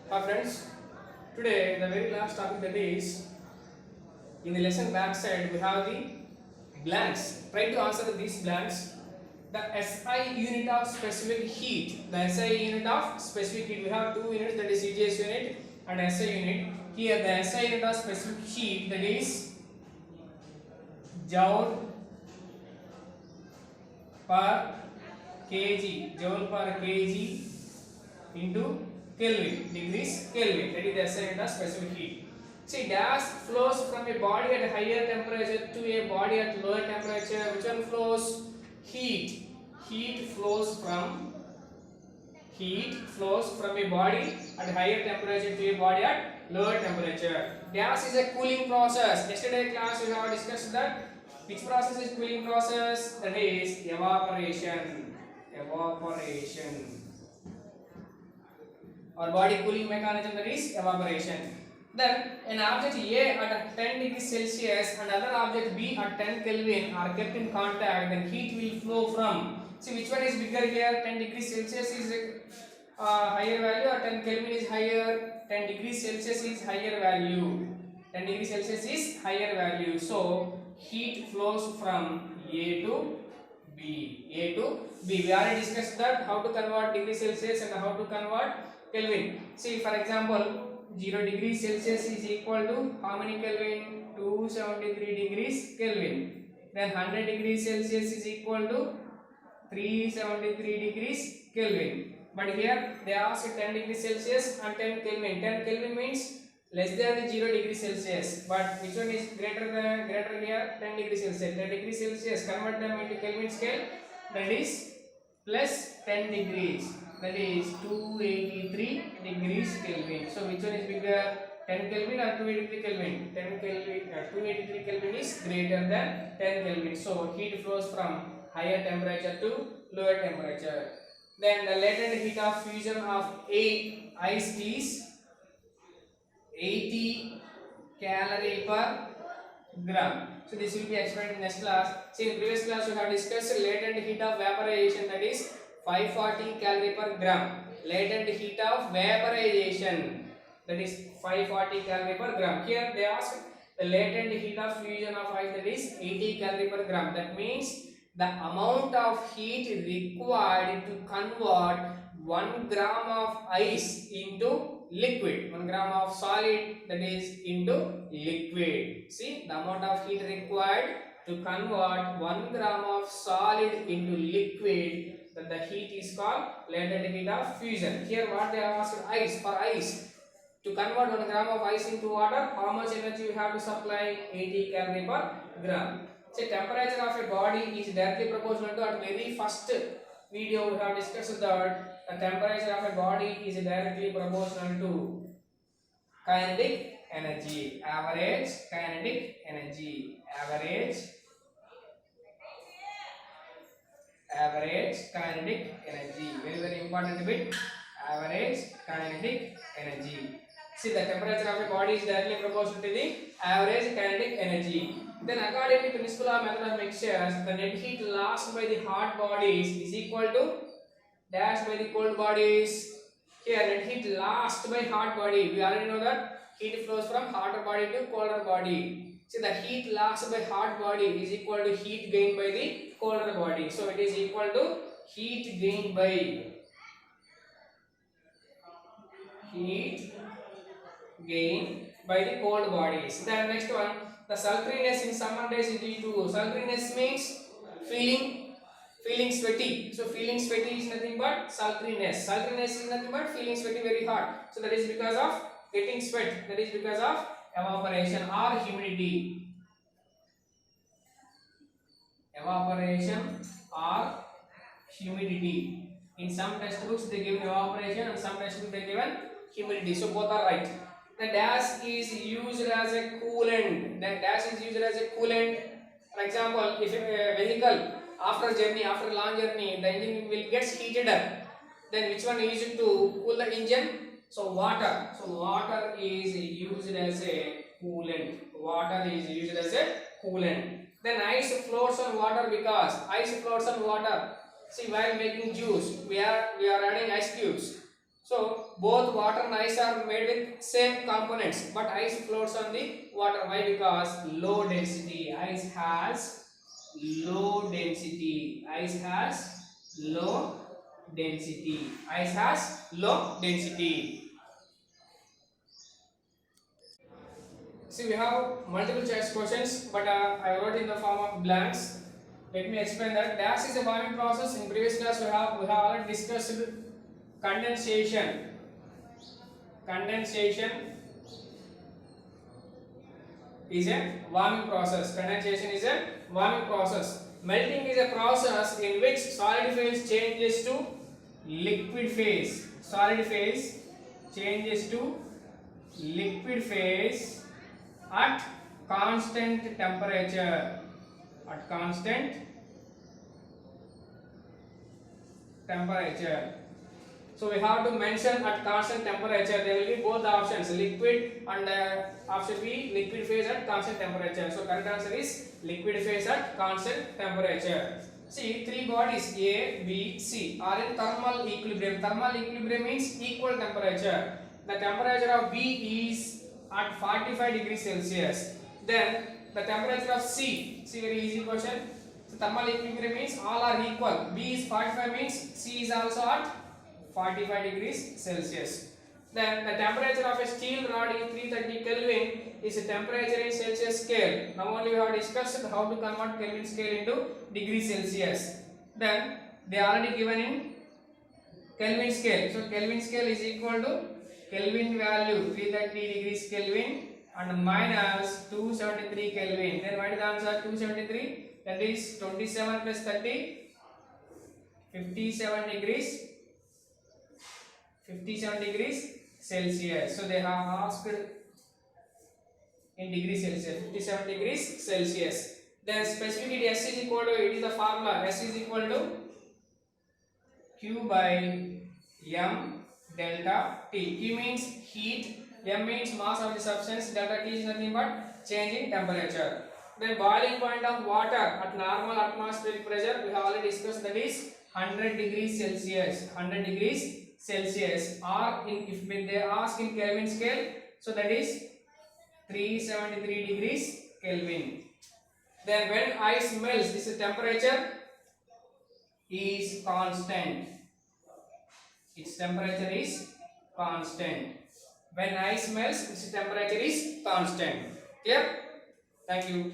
Hi friends, today the very last topic that is in the lesson backside we have the blanks. Try to answer these blanks. The SI unit of specific heat. The SI unit of specific heat. We have two units, that is CGS unit and SI unit. Here the SI unit of specific heat, that is joule per kg. Joule per kg into Kelvin, degrees Kelvin. That is the SI unit of specific heat. See, gas flows from a body at higher temperature to a body at lower temperature. Which one flows? Heat. Heat flows from a body at higher temperature to a body at lower temperature. Gas is a cooling process. Yesterday class we have discussed that. Which process is cooling process? That is evaporation. Evaporation. Or body cooling mechanism, that is evaporation. Then an object A at 10 degrees Celsius and other object B at 10 Kelvin are kept in contact, then heat will flow from. See, which one is bigger here? 10 degrees Celsius is higher value or 10 Kelvin is higher? 10 degrees Celsius is higher value. 10 degrees Celsius is higher value. So heat flows from A to B. A to B. We already discussed that how to convert degree Celsius and how to convert Kelvin. See, for example, 0 degrees Celsius is equal to how many Kelvin? 273 degrees Kelvin. Then 100 degrees Celsius is equal to 373 degrees Kelvin. But here they ask 10 degrees Celsius and 10 Kelvin. 10 Kelvin means less than 0 degrees Celsius. But which one is greater here? 10 degrees Celsius. 10 degrees Celsius. Convert them into Kelvin scale. That is plus 10 degrees. That is 283 degrees Kelvin. So which one is bigger? 10 Kelvin or 283 Kelvin? 10 Kelvin. 283 Kelvin is greater than 10 Kelvin. So heat flows from higher temperature to lower temperature. Then the latent heat of fusion of ice is 80 calorie per gram. So this will be explained in next class. See, in previous class we have discussed latent heat of vaporization, that is 540 calorie per gram. Latent heat of vaporization, that is 540 calorie per gram. Here they ask the latent heat of fusion of ice, that is 80 calorie per gram. That means the amount of heat required to convert 1 gram of ice into liquid, 1 gram of solid, that is into liquid. See, the amount of heat required to convert 1 gram of solid into liquid, that the heat is called latent heat of fusion. Here what they have asked, ice. For ice, to convert 1 gram of ice into water, how much energy you have to supply? 80 calorie per gram. So temperature of a body is directly proportional to, at very first video we have discussed that the temperature of a body is directly proportional to kinetic energy, average kinetic energy, average kinetic energy. Very important bit, average kinetic energy. See, the temperature of a body is directly proportional to the average kinetic energy. Then according to principle of method of mixtures, the net heat lost by the hot bodies is equal to dash by the cold bodies. Here net heat lost by hot body. We already know that heat flows from hotter body to colder body. See, the heat lost by hot body is equal to heat gained by the colder body. So it is equal to heat gained by the cold bodies. Then next one, the sultriness in summer days is due to, sultriness means feeling sweaty. So feeling sweaty is nothing but sultriness. Sultriness is nothing but feeling sweaty, very hot. So that is because of getting sweat. That is because of evaporation or humidity. Evaporation or humidity. In some textbooks they give evaporation and some textbooks they given humidity. So both are right. The dash is used as a coolant. For example, if a vehicle after a long journey, the engine will get heated up. Then which one is used to cool the engine? So water. So water is used as a coolant. Then ice floats on water because See, while making juice, we are adding ice cubes. So both water and ice are made with same components, but ice floats on the water. Why? Because low density. Ice has low density. Ice has low density. Ice has low density. See, we have multiple choice questions, but I wrote in the form of blanks. Let me explain that. Dash is a warming process. In previous class, we have already discussed condensation. Condensation is a warming process. Condensation is a warming process. Melting is a process in which solid phase changes to liquid phase. Solid phase changes to liquid phase at constant temperature. At constant temperature. So we have to mention at constant temperature. There will be both options, liquid and option B, liquid phase at constant temperature. So correct answer is liquid phase at constant temperature. See, three bodies A, B, C are in thermal equilibrium. Thermal equilibrium means equal temperature. The temperature of B is at 45 degrees Celsius. Then the temperature of C. See, very easy question. So thermal equilibrium means all are equal. B is 45 means C is also at 45 degrees Celsius. Then the temperature of a steel rod is 330 Kelvin is a temperature in Celsius scale. Now only we have discussed how to convert Kelvin scale into degrees Celsius. Then they are already given in Kelvin scale. So Kelvin scale is equal to Kelvin value 330 degrees Kelvin and minus 273 Kelvin. Then what is the answer? 273. That is 27 plus 30, 57 degrees. 57 degrees Celsius. So they have asked in degrees Celsius. 57 degrees Celsius. Then specifically S is equal to, it is the formula, S is equal to Q by M delta T. Q means heat, M means mass of the substance, delta T is nothing but change in temperature. Then boiling point of water at normal atmospheric pressure, we have already discussed, that is 100 degrees Celsius. 100 degrees Celsius, or if they ask in Kelvin scale, so that is 373 degrees Kelvin. Then when ice melts, this temperature is constant. Its temperature is constant. When ice melts, its temperature is constant. Clear? Thank you.